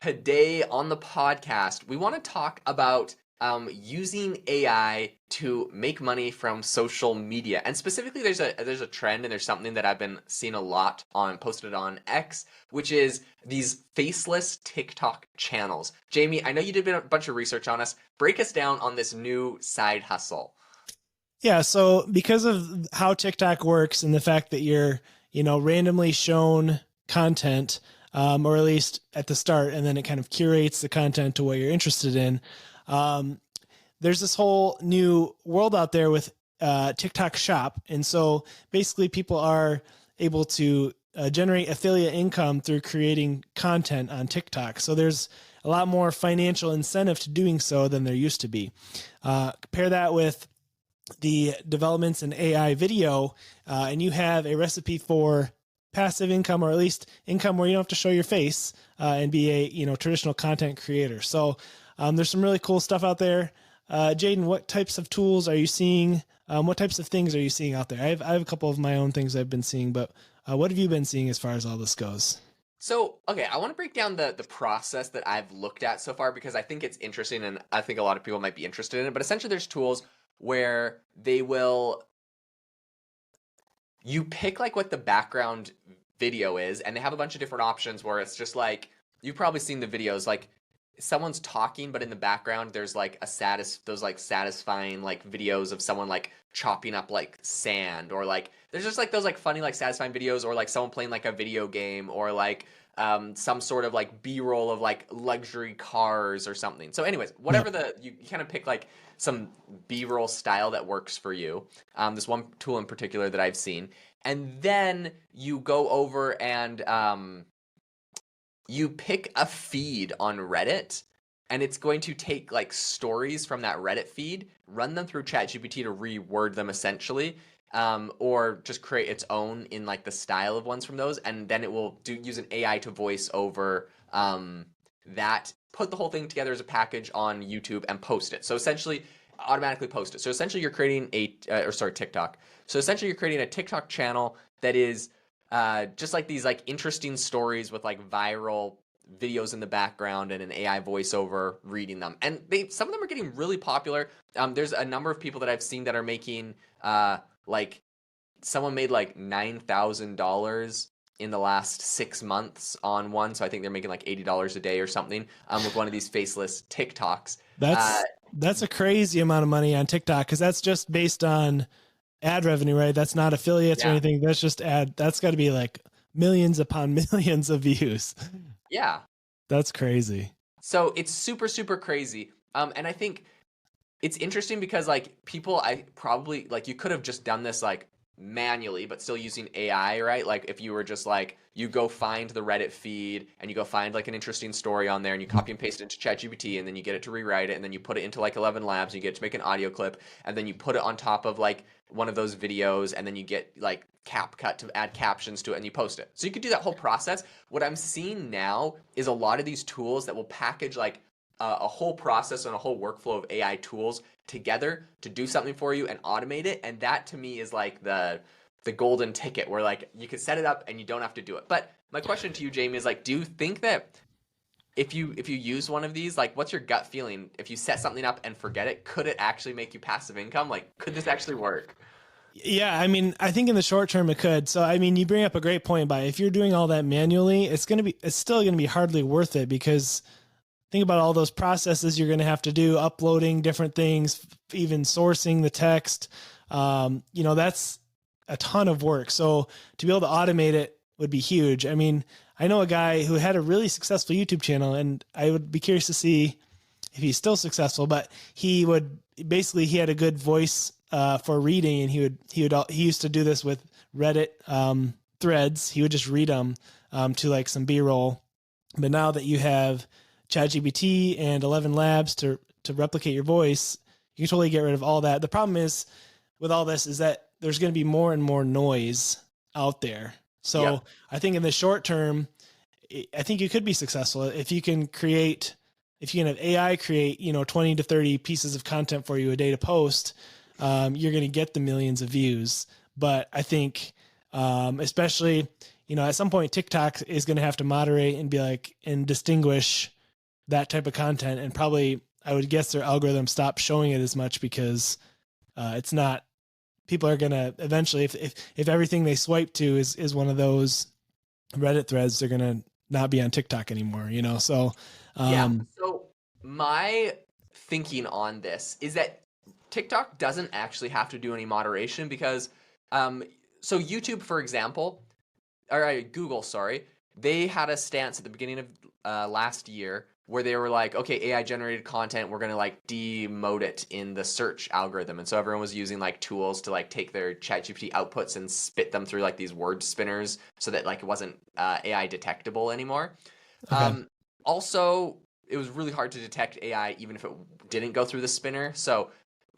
Today on the podcast, we want to talk about using AI to make money from social media. And specifically, there's a trend and there's something that I've been seeing a lot on posted on X, which is these faceless TikTok channels. Jamie, I know you did a bunch of research on us. Break us down on this new side hustle. Yeah, so because of how TikTok works and the fact that you're, randomly shown content, or at least at the start, and then it kind of curates the content to what you're interested in. Um, there's this whole new world out there with TikTok Shop, and so basically people are able to generate affiliate income through creating content on TikTok. So there's a lot more financial incentive to doing so than there used to be. Compare that with the developments in AI video, and you have a recipe for passive income, or at least income where you don't have to show your face and be a traditional content creator. So there's some really cool stuff out there. Jaden, what types of tools are you seeing? What types of things are you seeing out there? I have a couple of my own things I've been seeing, but what have you been seeing as far as all this goes? So, okay, I want to break down the process that I've looked at so far because I think it's interesting and I think a lot of people might be interested in it. But essentially, there's tools where you pick like what the background video is, and they have a bunch of different options where it's just like you've probably seen the videos like someone's talking, but in the background there's like those like satisfying like videos of someone like chopping up like sand, or like there's just like those like funny like satisfying videos, or like someone playing like a video game, or like some sort of like b-roll of like luxury cars or something. So anyways, whatever you kind of pick like some b-roll style that works for you. This one tool in particular that I've seen, and then you go over and you pick a feed on Reddit, and it's going to take like stories from that Reddit feed, run them through ChatGPT to reword them essentially, or just create its own in like the style of ones from those, and then it will use an AI to voice over that, put the whole thing together as a package on YouTube and post it. So essentially, automatically post it. So essentially, you're creating TikTok. So essentially, you're creating a TikTok channel that is just like these like interesting stories with like viral videos in the background and an AI voiceover reading them. And some of them are getting really popular. There's a number of people that I've seen that are making like someone made like $9,000 in the last 6 months on one. So I think they're making like $80 a day or something with one of these faceless TikToks. That's a crazy amount of money on TikTok, because that's just based on ad revenue, right? That's not affiliates or anything. That's just ad. That's got to be like millions upon millions of views. Yeah. That's crazy. So it's super, super crazy. And I think it's interesting because like I probably like you could have just done this like manually, but still using AI, right? Like if you were just like, you go find the Reddit feed and you go find like an interesting story on there and you copy and paste it into ChatGPT, and then you get it to rewrite it, and then you put it into like 11 Labs and you get it to make an audio clip, and then you put it on top of like one of those videos, and then you get like CapCut to add captions to it and you post it. So you could do that whole process. What I'm seeing now is a lot of these tools that will package like a whole process and a whole workflow of AI tools together to do something for you and automate it. And that to me is like the golden ticket, where like you could set it up and you don't have to do it. But my question to you, Jamie, is like, do you think that if you use one of these, like what's your gut feeling? If you set something up and forget it, could it actually make you passive income? Like, could this actually work? Yeah, I mean, I think in the short term it could. So, I mean, you bring up a great point by if you're doing all that manually, it's still going to be hardly worth it, because think about all those processes you're going to have to do, uploading different things, even sourcing the text. That's a ton of work. So to be able to automate it would be huge. I mean, I know a guy who had a really successful YouTube channel, and I would be curious to see if he's still successful, but he had a good voice for reading, and he used to do this with Reddit threads. He would just read them to like some B-roll. But now that you have ChatGPT and 11 Labs to replicate your voice, you can totally get rid of all that. The problem is with all this is that there's going to be more and more noise out there. So I think in the short term, I think you could be successful if you can have AI create, 20 to 30 pieces of content for you a day to post. You're going to get the millions of views. But I think, especially, at some point TikTok is going to have to moderate and be like, and distinguish that type of content. And probably, I would guess their algorithm stops showing it as much because it's not, people are going to eventually, if everything they swipe to is one of those Reddit threads, they're going to not be on TikTok anymore, So, yeah. So my thinking on this is that TikTok doesn't actually have to do any moderation because, so YouTube, for example, or Google, sorry, they had a stance at the beginning of last year where they were like, okay, AI generated content, we're going to like demote it in the search algorithm. And so everyone was using like tools to like take their ChatGPT outputs and spit them through like these word spinners so that like it wasn't AI detectable anymore. Okay. Also, it was really hard to detect AI even if it didn't go through the spinner. So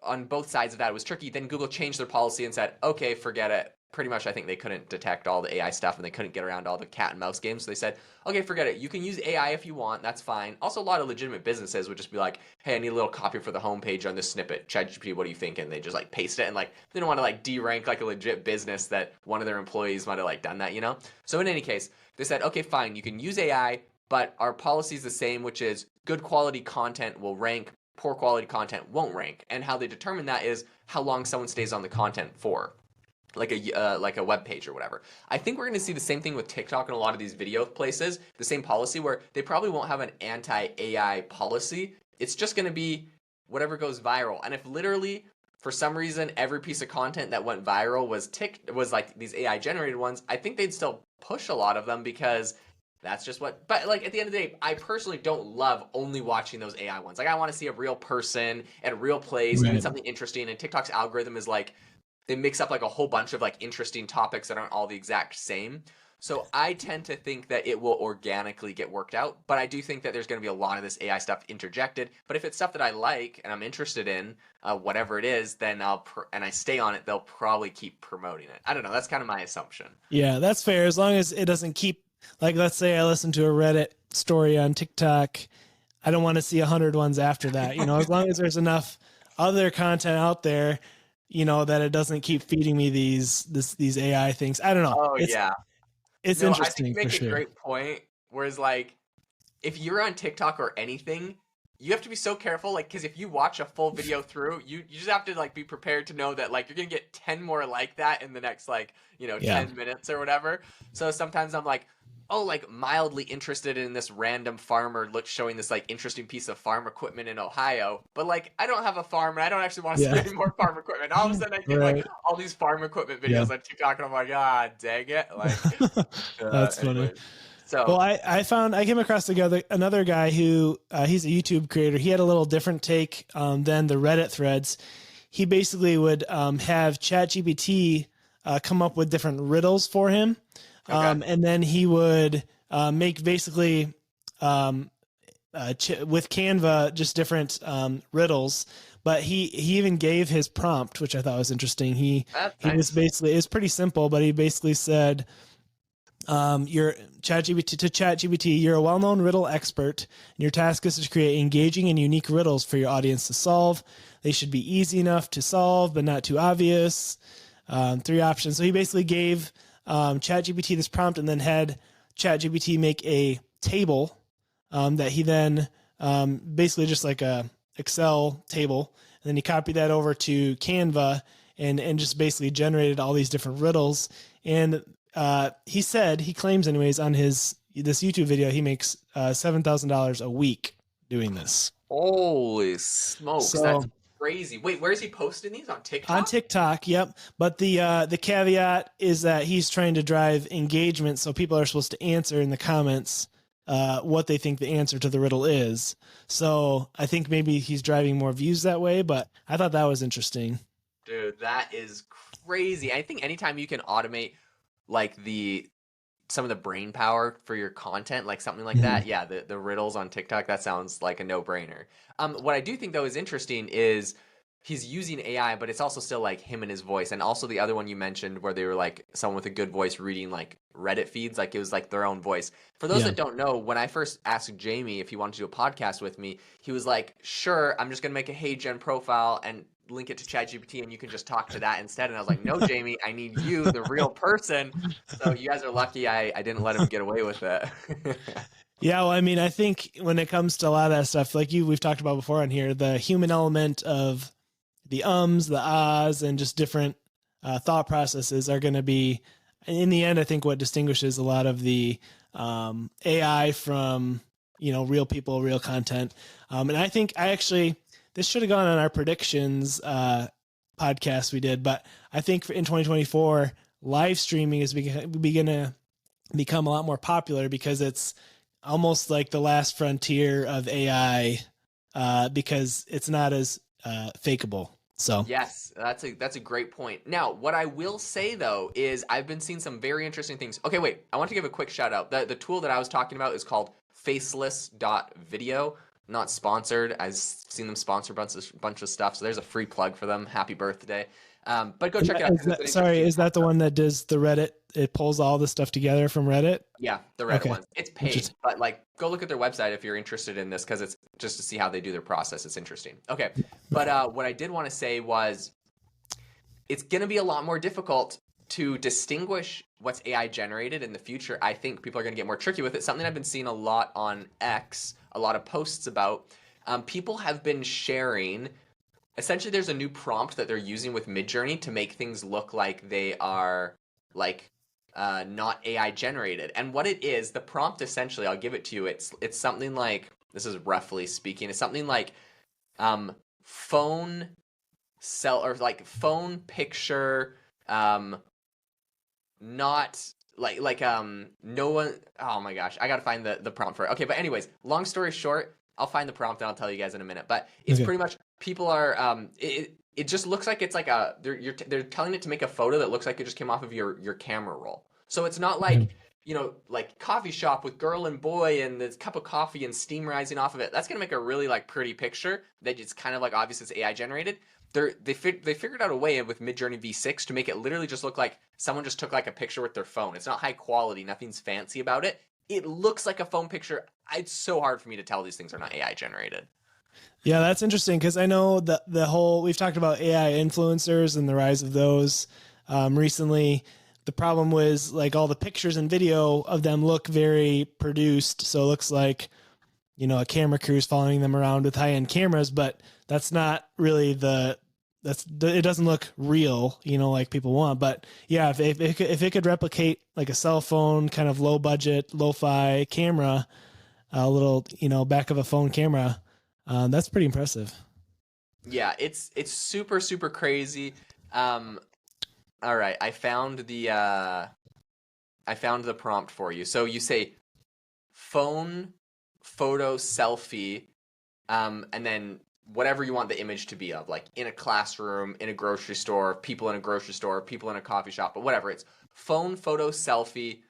on both sides of that, it was tricky. Then Google changed their policy and said, okay, forget it. Pretty much, I think they couldn't detect all the AI stuff and they couldn't get around all the cat and mouse games. So they said, okay, forget it. You can use AI if you want. That's fine. Also, a lot of legitimate businesses would just be like, hey, I need a little copy for the homepage on this snippet. ChatGPT, what do you think? And they just like paste it. And like, they don't want to like derank like a legit business that one of their employees might have like done that, So in any case, they said, okay, fine. You can use AI, but our policy is the same, which is good quality content will rank, poor quality content won't rank. And how they determine that is how long someone stays on the content for. Like a web page or whatever. I think we're going to see the same thing with TikTok and a lot of these video places, the same policy where they probably won't have an anti-AI policy. It's just going to be whatever goes viral. And if literally for some reason every piece of content that went viral was like these AI generated ones, I think they'd still push a lot of them because that's just what, but like at the end of the day, I personally don't love only watching those AI ones. Like I want to see a real person at a real place doing something interesting, and TikTok's algorithm is like, they mix up like a whole bunch of like interesting topics that aren't all the exact same. So I tend to think that it will organically get worked out, but I do think that there's going to be a lot of this AI stuff interjected. But if it's stuff that I like and I'm interested in, whatever it is, then and I stay on it, they'll probably keep promoting it. I don't know. That's kind of my assumption. Yeah, that's fair. As long as it doesn't keep, like, let's say I listen to a Reddit story on TikTok, I don't want to see 100 ones after that. As long as there's enough other content out there, that it doesn't keep feeding me these AI things. I don't know. Oh it's I think interesting you make for a sure. great point. Whereas like, if you're on TikTok or anything, you have to be so careful, like, because if you watch a full video through, you just have to like be prepared to know that like you're gonna get 10 more like that in the next like 10 minutes or whatever. So sometimes I'm like, oh, like mildly interested in this random farmer showing this like interesting piece of farm equipment in Ohio, but like I don't have a farm and I don't actually want to see any more farm equipment. All of a sudden I get like all these farm equipment videos on TikTok and I'm like, ah, dang it, like That's funny. anyways. So well, I came across another guy who he's a YouTube creator. He had a little different take than the Reddit threads. He basically would have ChatGPT come up with different riddles for him. And then he would make basically with Canva just different riddles. But he even gave his prompt, which I thought was interesting. He was basically, it's pretty simple, but he basically said, you're ChatGPT, you're a well-known riddle expert, and your task is to create engaging and unique riddles for your audience to solve. They should be easy enough to solve, but not too obvious. 3 options. So he basically gave ChatGPT this prompt and then had ChatGPT make a table that he then basically just like a Excel table, and then he copied that over to Canva and just basically generated all these different riddles. And he claims anyways on this YouTube video, he makes $7,000 a week doing this. Holy smokes, that's crazy. Wait, where is he posting these? On TikTok? On TikTok, yep. But the caveat is that he's trying to drive engagement, so people are supposed to answer in the comments what they think the answer to the riddle is. So I think maybe he's driving more views that way, but I thought that was interesting. Dude, that is crazy. I think anytime you can automate like some of the brain power for your content, like something like that, yeah, the riddles on TikTok, that sounds like a no-brainer. What I do think though is interesting is he's using AI, but it's also still like him and his voice. And also the other one you mentioned where they were like someone with a good voice reading like Reddit feeds, like it was like their own voice. For those that don't know, when I first asked Jamie if he wanted to do a podcast with me, he was like, sure, I'm just gonna make a Hey Gen profile and link it to ChatGPT and you can just talk to that instead. And I was like, no, Jamie, I need you, the real person. So you guys are lucky I didn't let him get away with it. Yeah, well, I mean, I think when it comes to a lot of that stuff, like we've talked about before on here, the human element of the ums, the ahs, and just different thought processes are going to be, in the end, I think what distinguishes a lot of the AI from, real people, real content. And I think this should have gone on our predictions podcast we did, but I think in 2024, live streaming is going to become a lot more popular because it's almost like the last frontier of AI because it's not as fakeable. So yes, that's a great point. Now, what I will say though is I've been seeing some very interesting things. Okay, wait, I want to give a quick shout out. The tool that I was talking about is called faceless.video. Not sponsored. I've seen them sponsor a bunch of stuff, so there's a free plug for them. Happy birthday. But go check it out. Is that the one that does the Reddit? It pulls all the stuff together from Reddit? Yeah, the Reddit ones. It's paid, but go look at their website if you're interested in this, because it's just to see how they do their process. It's interesting. Okay, but what I did want to say was it's going to be a lot more difficult to distinguish what's AI generated in the future. I think people are going to get more tricky with it. Something I've been seeing a lot on X, a lot of posts about. People have been sharing. Essentially, there's a new prompt that they're using with Midjourney to make things look like they are not AI generated. And what it is, the prompt essentially, I'll give it to you. It's something like, this is roughly speaking, it's something like phone picture, not no one. Oh my gosh, I gotta find the prompt for it. Okay, but anyways, long story short, I'll find the prompt and I'll tell you guys in a minute. But it's pretty much, people are it just looks like it's like they're telling it to make a photo that looks like it just came off of your camera roll. So it's not like, like coffee shop with girl and boy and this cup of coffee and steam rising off of it. That's gonna make a really pretty picture that it's kind of obvious it's AI generated. They figured out a way with Midjourney V6 to make it literally just look like someone just took a picture with their phone. It's not high quality, nothing's fancy about it. It looks like a phone picture. It's so hard for me to tell these things are not AI generated. Yeah, that's interesting because I know that we've talked about AI influencers and the rise of those recently. The problem was all the pictures and video of them look very produced. So it looks like, a camera crew is following them around with high-end cameras, but that's not really it doesn't look real, like people want. But yeah, if it could replicate a cell phone kind of low budget, lo-fi camera, a little, back of a phone camera, that's pretty impressive. Yeah, it's super, super crazy. All right, I found the prompt for you. So you say phone, photo, selfie, and then whatever you want the image to be of, in a classroom, in a grocery store, people in a grocery store, people in a coffee shop, but whatever. It's phone, photo, selfie,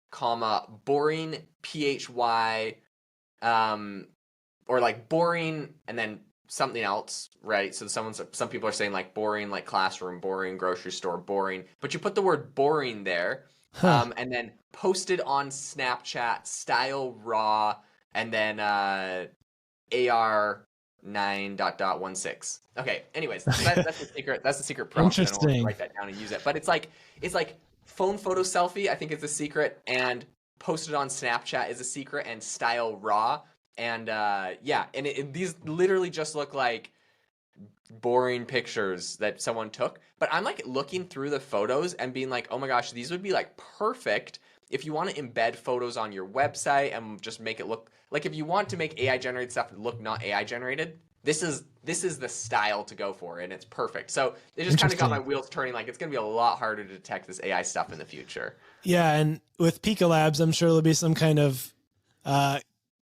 comma, boring, PHY, or boring and then something else, right? So some people are saying boring, classroom, boring, grocery store, boring, but you put the word boring there, and then posted on Snapchat, style raw, and then AR9.16. Okay, anyways, that's the secret. That's the secret prompt. Interesting. I don't want to write that down and use it, but it's like phone, photo, selfie, I think is a secret, and posted on Snapchat is a secret, and style raw. And these literally just look like boring pictures that someone took. But I'm looking through the photos and being oh my gosh, these would be perfect if you want to embed photos on your website and just make it look if you want to make AI generated stuff look not AI generated. This is the style to go for, and it's perfect. So it just kind of got my wheels turning. It's going to be a lot harder to detect this AI stuff in the future. Yeah, and with Pika Labs, I'm sure there'll be some kind of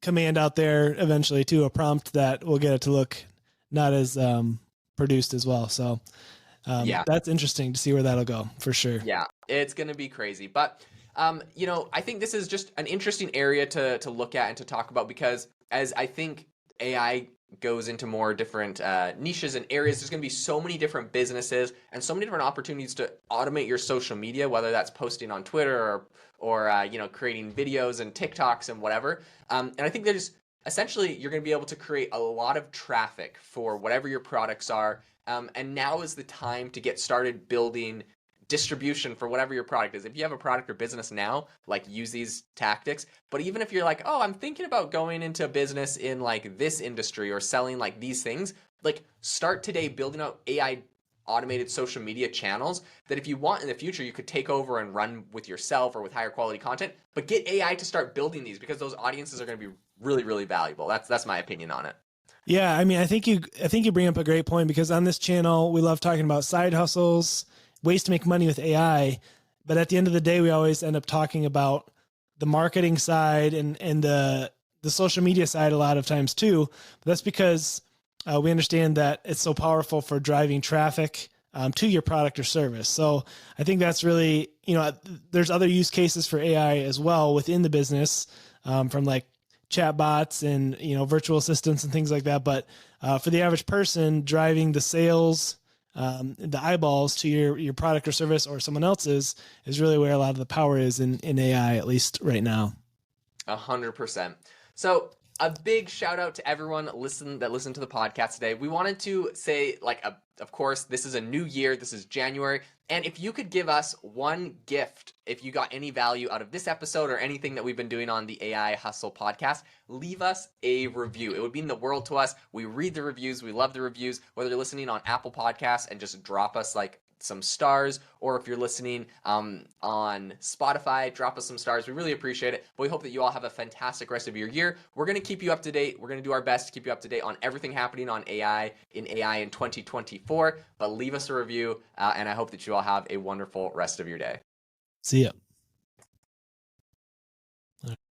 command out there eventually too, a prompt that will get it to look not as produced as well. So that's interesting to see where that'll go for sure. Yeah, it's going to be crazy. But, I think this is just an interesting area to look at and to talk about, because as I think AI goes into more different niches and areas, there's going to be so many different businesses and so many different opportunities to automate your social media, whether that's posting on Twitter or creating videos and TikToks and whatever. And I think essentially you're going to be able to create a lot of traffic for whatever your products are. And now is the time to get started building distribution for whatever your product is. If you have a product or business now, like use these tactics. But even if you're like, oh, I'm thinking about going into business in like this industry or selling like these things, like start today building out AI automated social media channels that if you want in the future, you could take over and run with yourself or with higher quality content, but get AI to start building these because those audiences are going to be really, really valuable. That's my opinion on it. Yeah, I mean, I think you bring up a great point, because on this channel we love talking about side hustles, ways to make money with AI, but at the end of the day, we always end up talking about the marketing side and the social media side a lot of times too. But that's because we understand that it's so powerful for driving traffic to your product or service. So I think that's really, there's other use cases for AI as well within the business, from like chatbots and virtual assistants and things like that. But for the average person, driving the sales, the eyeballs to your product or service or someone else's is really where a lot of the power is in AI, at least right now. 100%. So a big shout out to everyone that listened to the podcast today. We wanted to say, of course, this is a new year. This is January. And if you could give us one gift, if you got any value out of this episode or anything that we've been doing on the AI Hustle podcast, leave us a review. It would mean the world to us. We read the reviews. We love the reviews. Whether you're listening on Apple Podcasts and just drop us some stars, or if you're listening on Spotify, drop us some stars. We really appreciate it. But we hope that you all have a fantastic rest of your year. We're going to keep you up to date. We're going to do our best to keep you up to date on everything happening on AI in 2024. But leave us a review, and I hope that you all have a wonderful rest of your day. See ya.